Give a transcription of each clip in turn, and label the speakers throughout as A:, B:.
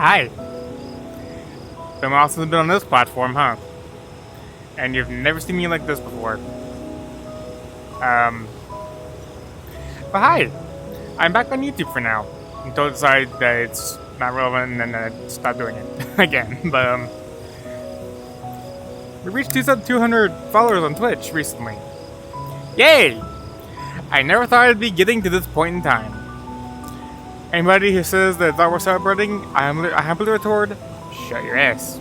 A: Hi. Been awesome to be on this platform, huh? And you've never seen me like this before. Um, but hi. I'm back on YouTube for now. Until I decide that it's not relevant and then stop doing it again. But, we reached 200 followers on Twitch recently. Yay! I never thought I'd be getting to this point in time. Anybody who says that it's not worth celebrating, I happily retort, shut your ass.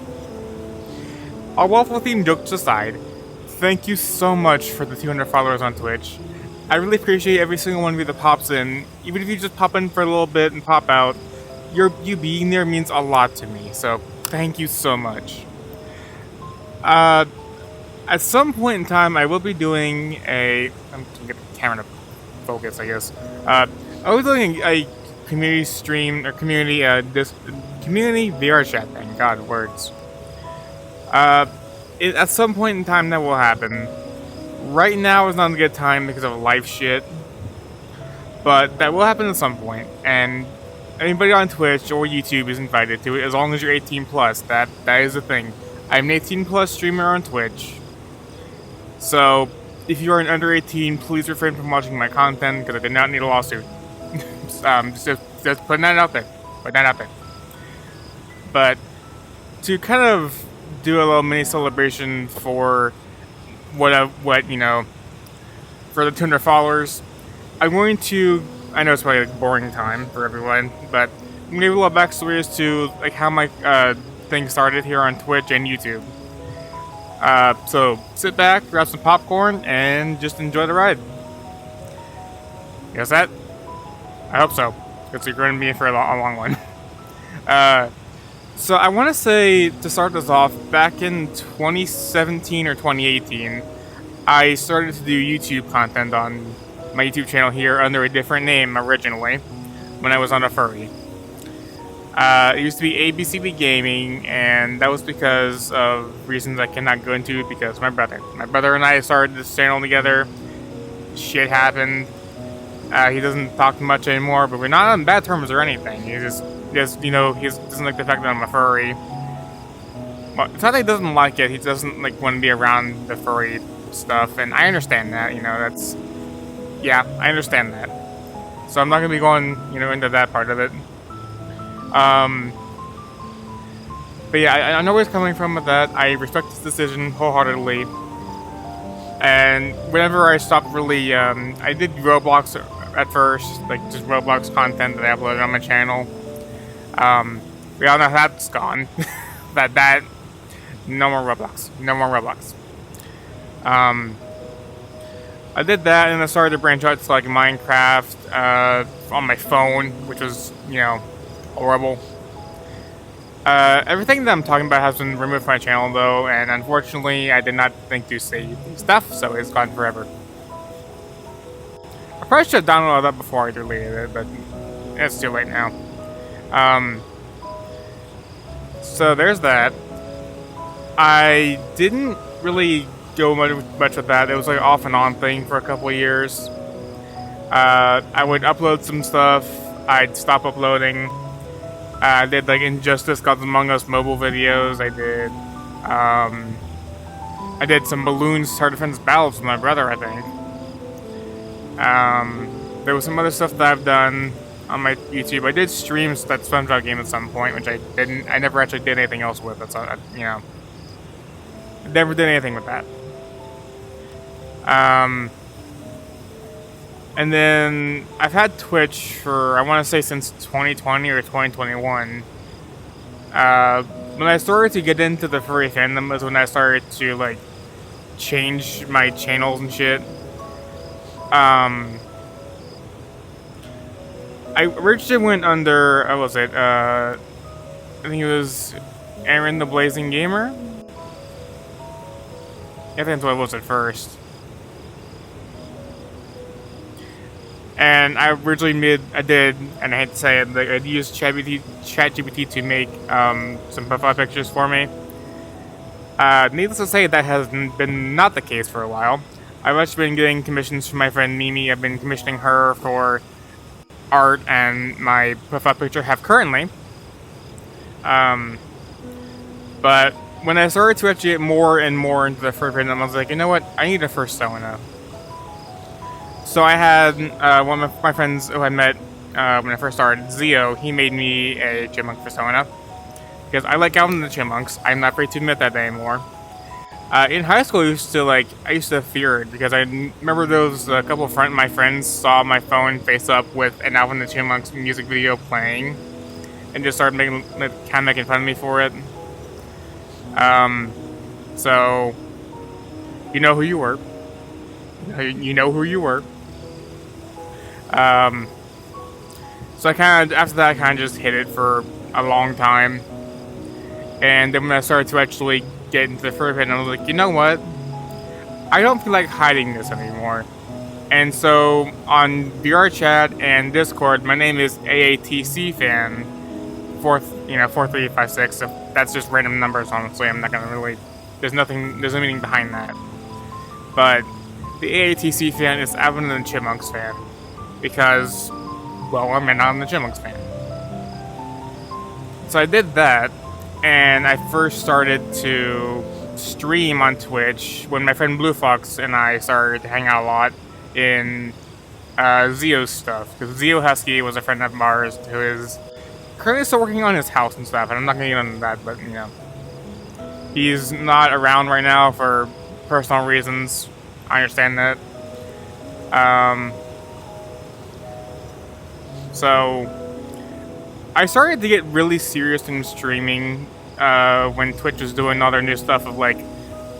A: All waffle-themed jokes aside, thank you so much for the 200 followers on Twitch. I really appreciate every single one of you that pops in. Even if you just pop in for a little bit and pop out, you being there means a lot to me, so thank you so much. At some point in time, I will be doing I'm gonna get the camera to focus, I guess. I was doing a community stream, or community VR chat thing, God, words. At some point in time that will happen. Right now is not a good time because of life shit. But that will happen at some point, and anybody on Twitch or YouTube is invited to it as long as you're 18 plus. That is the thing. I'm an 18 plus streamer on Twitch. So if you are an under 18, please refrain from watching my content because I did not need a lawsuit. Just putting that out there. But to kind of do a little mini celebration for for the 200 followers, I'm going to, I know it's probably a boring time for everyone, but I'm going to give a little backstory as to like how my thing started here on Twitch and YouTube. So sit back, grab some popcorn, and just enjoy the ride. You guys that? I hope so, because you're going to be in for a long one. So I want to say, to start this off, back in 2017 or 2018, I started to do YouTube content on my YouTube channel here under a different name originally, when I was on a furry. It used to be ABCB Gaming, and that was because of reasons I cannot go into because my brother and I started this channel together. Shit happened. He doesn't talk much anymore, but we're not on bad terms or anything. He just he doesn't like the fact that I'm a furry. Well, it's not that he doesn't like it, he doesn't like want to be around the furry stuff, and I understand that, I understand that. So I'm not going to be going, into that part of it. But yeah, I know where he's coming from with that. I respect his decision wholeheartedly. And whenever I stopped really, I did Roblox at first, like just Roblox content that I uploaded on my channel. We all know how that's gone. No more Roblox. I did that, and I started to branch out to like Minecraft on my phone, which was, horrible. Everything that I'm talking about has been removed from my channel, though, and unfortunately, I did not think to save stuff, so it's gone forever. I probably should have downloaded that before I deleted it, but it's too late now. So there's that. I didn't really go much with that. It was like off and on thing for a couple of years. I would upload some stuff. I'd stop uploading. I did like Injustice Gods Among Us mobile videos. I did some Balloons Tower Defense battles with my brother, I think. There was some other stuff that I've done on my YouTube. I did stream that SpongeBob game at some point, which I never actually did anything else with. That's never did anything with that. And then I've had Twitch for, I want to say, since 2020 or 2021. When I started to get into the furry fandom is when I started to, like, change my channels and shit. I originally went under, what was it? I think it was Aaron the Blazing Gamer? I think that's what it was at first. And I originally and I hate to say it, like, I'd used ChatGPT to make some profile pictures for me. Needless to say, that has been not the case for a while. I've actually been getting commissions from my friend Mimi. I've been commissioning her for art, and my profile picture have currently Um, but when I started to actually get more and more into the fur fandom, I was like, you know what? I need a fursona. So I had one of my friends who I met when I first started, Zio. He made me a chipmunk fursona because I like Alvin and the Chipmunks. I'm not afraid to admit that anymore. In high school, I used to fear it because I remember those a couple of my friends saw my phone face up with an Alvin and the Chipmunks music video playing, and just started making fun of me for it. So you know who you were. You know who you were. So after that, I kind of just hid it for a long time, and then when I started to actually get into the fur pit, I was like, you know what? I don't feel like hiding this anymore. And so on VR chat and Discord, my name is AATC fan 4356. So that's just random numbers. Honestly, I'm not gonna really. There's no meaning behind that. But the AATC fan is Alvin and the Chipmunks fan because, well, I'm an Alvin and the Chipmunks fan. So I did that. And I first started to stream on Twitch when my friend Blue Fox and I started to hang out a lot in Zio's stuff. Because Zio Husky was a friend of ours who is currently still working on his house and stuff. And I'm not going to get into that, but, you know. He's not around right now for personal reasons. I understand that. So I started to get really serious in streaming when Twitch was doing all their new stuff of like,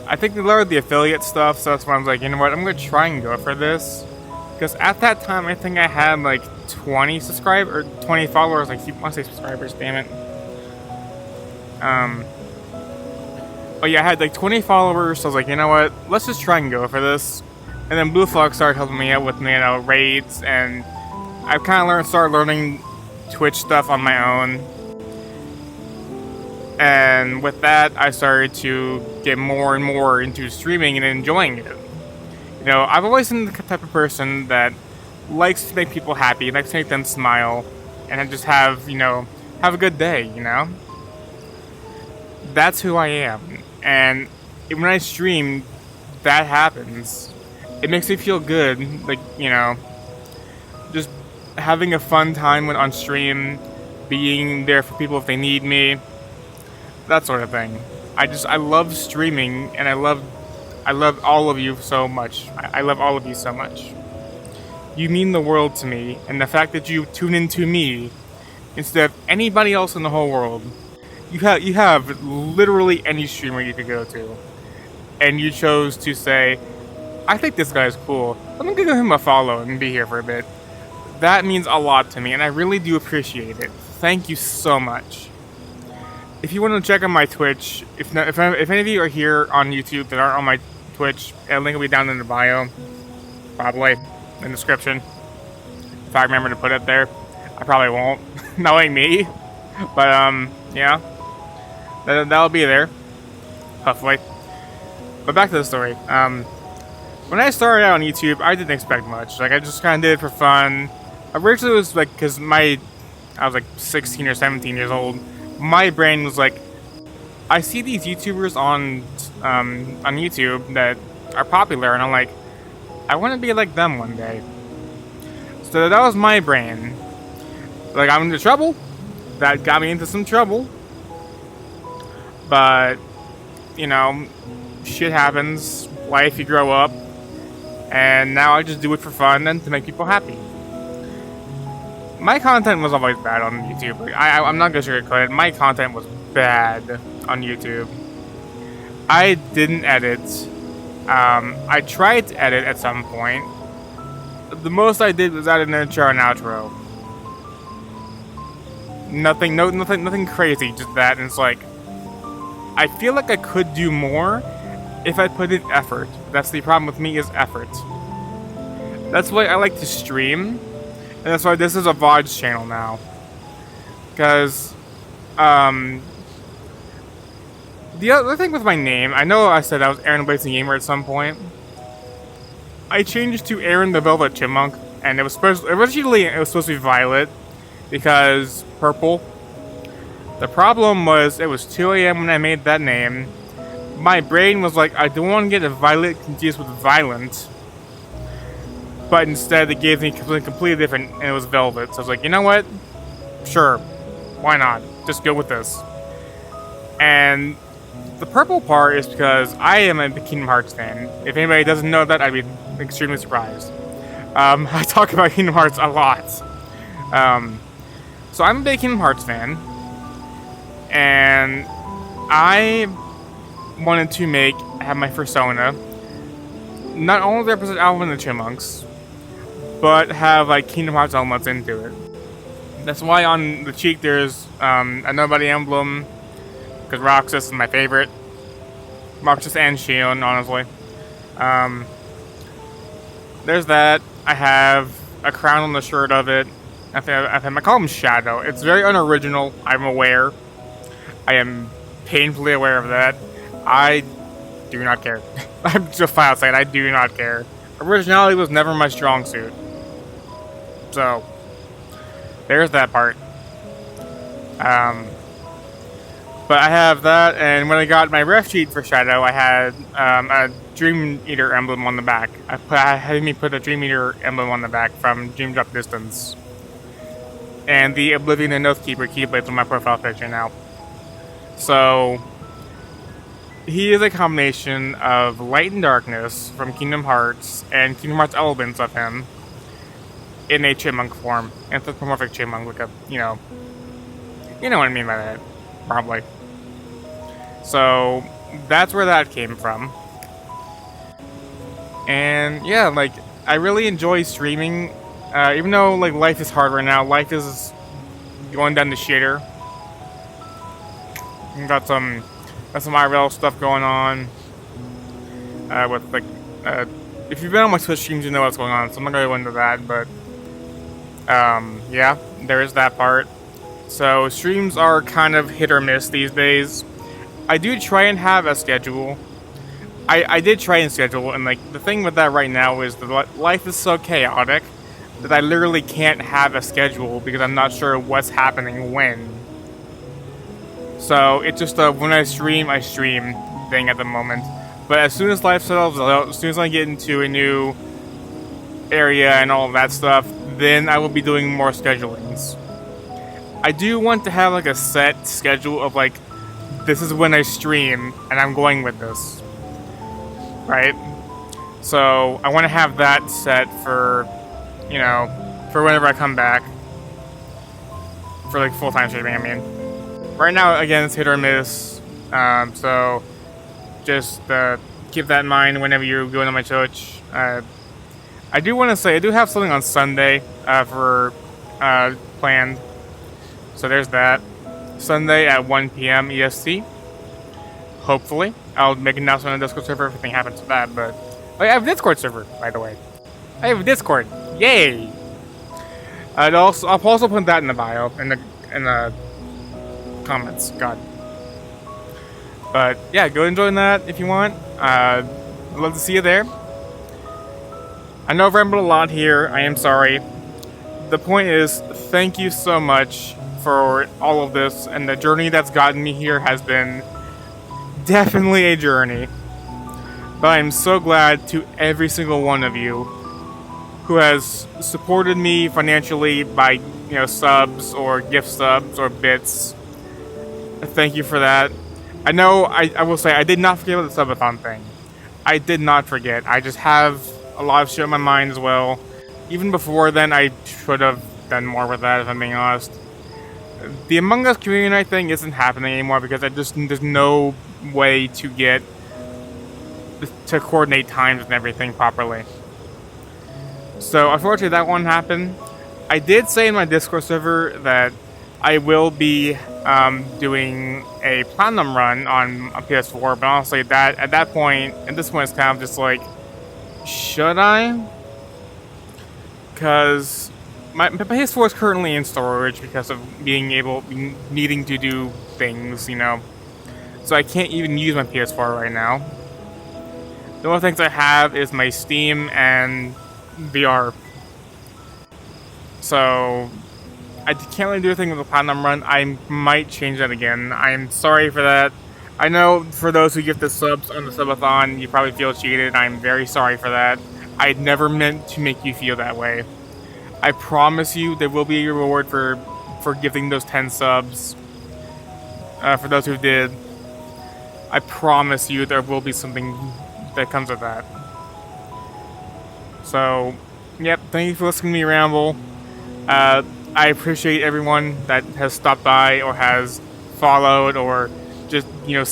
A: I think they lowered the affiliate stuff, so that's why I was like, you know what, I'm going to try and go for this. Because at that time, I think I had like 20 subscribers, or 20 followers, I want to say subscribers, damn it. Oh yeah, I had like 20 followers, so I was like, you know what, let's just try and go for this. And then Blue Fox started helping me out with, raids, and I've kind of started learning Twitch stuff on my own. And with that, I started to get more and more into streaming and enjoying it. I've always been the type of person that likes to make people happy, likes to make them smile, and just have a good day, That's who I am. And when I stream, that happens. It makes me feel good, just having a fun time on stream, being there for people if they need me, that sort of thing. I love streaming, and I love all of you so much. I love all of you so much. You mean the world to me, and the fact that you tune into me instead of anybody else in the whole world. You have literally any streamer you could go to, and you chose to say, I think this guy's cool. I'm gonna give him a follow and be here for a bit. That means a lot to me, and I really do appreciate it. Thank you so much. If you want to check on my Twitch, if any of you are here on YouTube that aren't on my Twitch, a link will be down in the bio, probably in the description. If I remember to put it there, I probably won't, knowing me. But yeah, that'll be there, hopefully. But back to the story. When I started out on YouTube, I didn't expect much. I just kind of did it for fun. Originally, it was because I was 16 or 17 years old. My brain was like, I see these YouTubers on YouTube that are popular, and I'm like, I want to be like them one day. So that was my brain. I'm into trouble. That got me into some trouble. But, shit happens. Life, you grow up. And now I just do it for fun and to make people happy. My content was always bad on YouTube. I'm not gonna sugarcoat it. My content was bad on YouTube. I didn't edit. I tried to edit at some point. The most I did was add an intro and outro. Nothing crazy, just that. And it's I feel like I could do more if I put in effort. That's the problem with me, is effort. That's why I like to stream. And that's why this is a VODs channel now. Because, the other thing with my name, I know I said I was Aaron Blazing Gamer at some point. I changed to Aaron the Velvet Chipmunk, and originally it was supposed to be Violet, because purple. The problem was it was 2 a.m. when I made that name. My brain was like, I don't want to get a violet confused with violent. But instead it gave me something completely different, and it was Velvet. So I was like, you know what? Sure. Why not? Just go with this. And the purple part is because I am a Kingdom Hearts fan. If anybody doesn't know that, I'd be extremely surprised. I talk about Kingdom Hearts a lot. So I'm a big Kingdom Hearts fan. And I wanted to have my persona not only represent Alvin and the Chipmunks, but have like Kingdom Hearts elements into it. That's why on the cheek there's a Nobody emblem, because Roxas is my favorite. Roxas and Shion, honestly. There's that. I have a crown on the shirt of it. I call him Shadow. It's very unoriginal, I'm aware. I am painfully aware of that. I do not care. I'm just flat out saying I do not care. Originality was never my strong suit. So, there's that part. But I have that, and when I got my ref sheet for Shadow, I had a Dream Eater emblem on the back. I had me put a Dream Eater emblem on the back from Dream Drop Distance. And the Oblivion and Oathkeeper keyblades on my profile picture now. So, he is a combination of light and darkness from Kingdom Hearts and Kingdom Hearts elements of him in a chipmunk form. Anthropomorphic chipmunk, like a, you know what I mean by that, probably. So, that's where that came from. And yeah, like, I really enjoy streaming, even though, like, life is hard right now. Life is going down the shitter. Got some IRL stuff going on, with, like, if you've been on my Twitch streams, you know what's going on, so I'm not gonna go into that, but, yeah, there is that part. So, streams are kind of hit or miss these days. I do try and have a schedule. I did try and schedule, and, like, the thing with that right now is that life is so chaotic that I literally can't have a schedule because I'm not sure what's happening when. So, it's just a when I stream thing at the moment. But as soon as life settles out, as soon as I get into a new area and all of that stuff, then I will be doing more schedulings. I do want to have, like, a set schedule of, like, this is when I stream, and I'm going with this. Right? So, I want to have that set for, for whenever I come back. For, like, full-time streaming, I mean. Right now, again, it's hit or miss. So, just keep that in mind whenever you're going on my Twitch. I do want to say, I do have something on Sunday for planned. So there's that. Sunday at 1 p.m. EST. Hopefully. I'll make an announcement on the Discord server if anything happens to that, but... I have a Discord server, by the way. I have a Discord. Yay! I'll also put that in the bio, in the comments. God. But, yeah, go and join that if you want. I'd love to see you there. I know I've rambled a lot here. I am sorry. The point is, thank you so much for all of this, and the journey that's gotten me here has been definitely a journey. But I'm so glad to every single one of you who has supported me financially by, subs or gift subs or bits. Thank you for that. I know, I will say, I did not forget about the subathon thing. I did not forget. I just have a lot of shit in my mind as well. Even before then, I should have done more with that, if I'm being honest. The Among Us community night thing isn't happening anymore because there's no way to coordinate times and everything properly. So, unfortunately, that won't happen. I did say in my Discord server that I will be doing a Platinum run on a PS4, but honestly, at this point, it's kind of just like, should I? Because my PS4 is currently in storage because of needing to do things, So I can't even use my PS4 right now. The only things I have is my Steam and VR. So, I can't really do anything with the platinum run. I might change that again. I'm sorry for that. I know for those who get the subs on the subathon, you probably feel cheated. I'm very sorry for that. I never meant to make you feel that way. I promise you there will be a reward for giving those 10 subs. For those who did. I promise you there will be something that comes of that. So, yep, thank you for listening to me ramble. I appreciate everyone that has stopped by or has followed or just,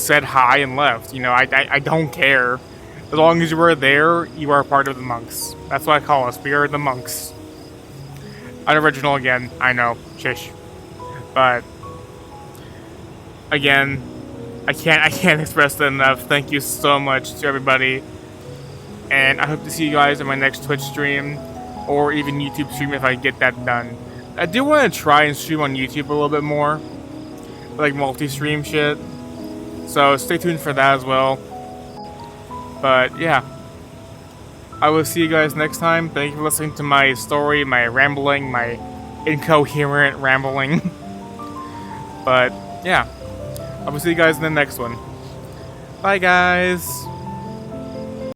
A: said hi and left. I don't care. As long as you are there, you are a part of the monks. That's what I call us. We are the monks. Unoriginal again, I know. Shish. But, again, I can't express that enough. Thank you so much to everybody. And I hope to see you guys in my next Twitch stream. Or even YouTube stream if I get that done. I do want to try and stream on YouTube a little bit more. Like multi-stream shit. So stay tuned for that as well. But yeah. I will see you guys next time. Thank you for listening to my story, my rambling, my incoherent rambling. But yeah. I will see you guys in the next one. Bye guys!